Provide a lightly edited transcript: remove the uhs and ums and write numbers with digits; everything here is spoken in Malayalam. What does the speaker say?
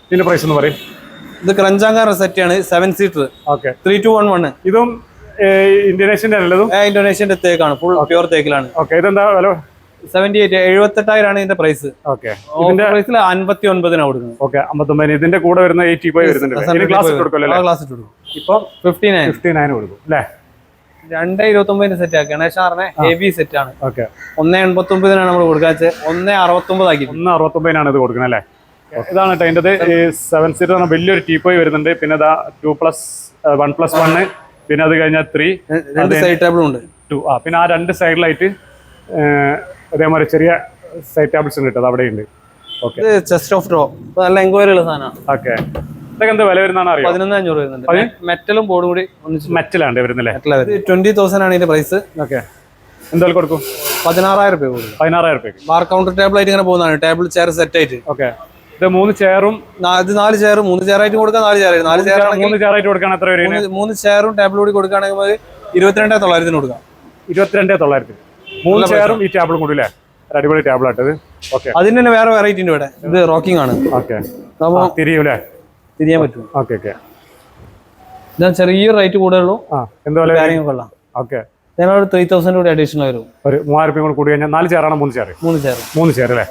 ഇതിന്റെ പ്രൈസ് ഒന്ന് പറയും. ഇത് ക്രഞ്ചാങ്കാർ സെറ്റ് ആണ്, 7 സീറ്റർ. ഓക്കെ, 3211. ഇതും ഇന്തോനേഷ്യന്റെ അല്ലതും ഇന്തോനേഷ്യന്റെ തേക്കാണ്, ഫുൾ പ്യൂർ തേക്കിലാണ്. ഓക്കെ, ഇതെന്താ വില? 78,000 ഇതിന്റെ പ്രൈസ്. ഓക്കെ, ഇതിന്റെ പ്രൈസിൽ 59 കൊടുക്കുന്നത്. ഓക്കെ, 59. ഇതിന്റെ കൂടെ വരുന്ന 85 വരുന്നുണ്ട്. ക്ലാസ് കൊടുക്കും. ക്ലാസ് ഇട്ട് കൊടുക്കും. ഇപ്പൊ 59 കൊടുക്കും അല്ലേ? 229 സെറ്റ് ആ ഗണേശാറിനെ ഹെവി സെറ്റ് ആണ്. ഓക്കെ, 189 നമ്മൾ കൊടുക്കാച്ച 169 ആക്കി. 169 ഇത് കൊടുക്കുന്നത് അല്ലേ? ഇതാണ് കേട്ടോ ഇതിന്റെ 7 സീറ്റർ പറഞ്ഞ വലിയൊരു ടീപ്പോയി വരുന്നുണ്ട്. പിന്നെ 1+1, പിന്നെ അത് കഴിഞ്ഞാൽ 3 സൈഡ് ടേബിളും ഉണ്ട്. 2. പിന്നെ ആ 2 സൈഡിലായിട്ട് അതേമാതിരി ചെറിയ സൈഡ് ടേബിൾസ് കിട്ടും, അവിടെ ഉണ്ട്. ഓക്കെ, ചെസ്റ്റ് ഓഫ് ഡ്രോ നല്ല എൻക്വയറി ഉള്ള സാധനമാണ്. ഓക്കെ, ഇതൊക്കെ എന്താ വില വരുന്നതാണ് അറിയാം? 11,500 വരുന്നുണ്ട്. മെറ്റലും ബോർഡും കൂടി മെറ്റലാണ് വരുന്നില്ലേ? 20,000 ആണ് ഇതിന്റെ പ്രൈസ്. ഓക്കെ, എന്തായാലും കൊടുക്കും? 16,000 രൂപ കൊടുക്കും. 16,000 രൂപയ്ക്ക് ബാർ കൗണ്ടർ ടേബിൾ ആയിട്ട് ഇങ്ങനെ പോകുന്നതാണ്. ടേബിൾ ചെയർ സെറ്റ് ആയിട്ട്. ഓക്കെ, ഇത് 3 ചെയറും ഇത് 4 ചെയർ, 3 ചെയർ ആയിട്ട് കൊടുക്കാം. 4 ചെയർ 3 ചെയറായിട്ട് കൊടുക്കാൻ എത്ര വരും? 3 ചെയറും ടേബിളും കൂടി കൊടുക്കുകയാണെങ്കിൽ 22,900 കൊടുക്കാം. 22,900. 3 ചെയറും ഈ ടേബിളും കൂടി അല്ലേ? അടിപൊളി ടേബിൾ ആട്ടത്. ഓക്കെ, അതിന് തന്നെ വേറെ വെറൈറ്റി ഉണ്ട് ഇവിടെ. ഇത് റോക്കിംഗ് ആണ്. ഓക്കെ, തിരിയൂല്ലേ? തിരിയാൻ പറ്റും. ഓക്കെ, ഓക്കെ, ഞാൻ ചെറിയൊരു റേറ്റ് കൂടുതലുള്ളൂ. എന്താ കാര്യങ്ങൾ കൊള്ളാം. ഓക്കെ, ഞങ്ങളൊരു 3,000 കൂടി അഡീഷണൽ വരും. ഒരു 3,000 കൂടി കഴിഞ്ഞാൽ 4 ചെയറാണ്? 3 ചെയർ? 3 ചെയർ. 3 ചെയർ അല്ലേ?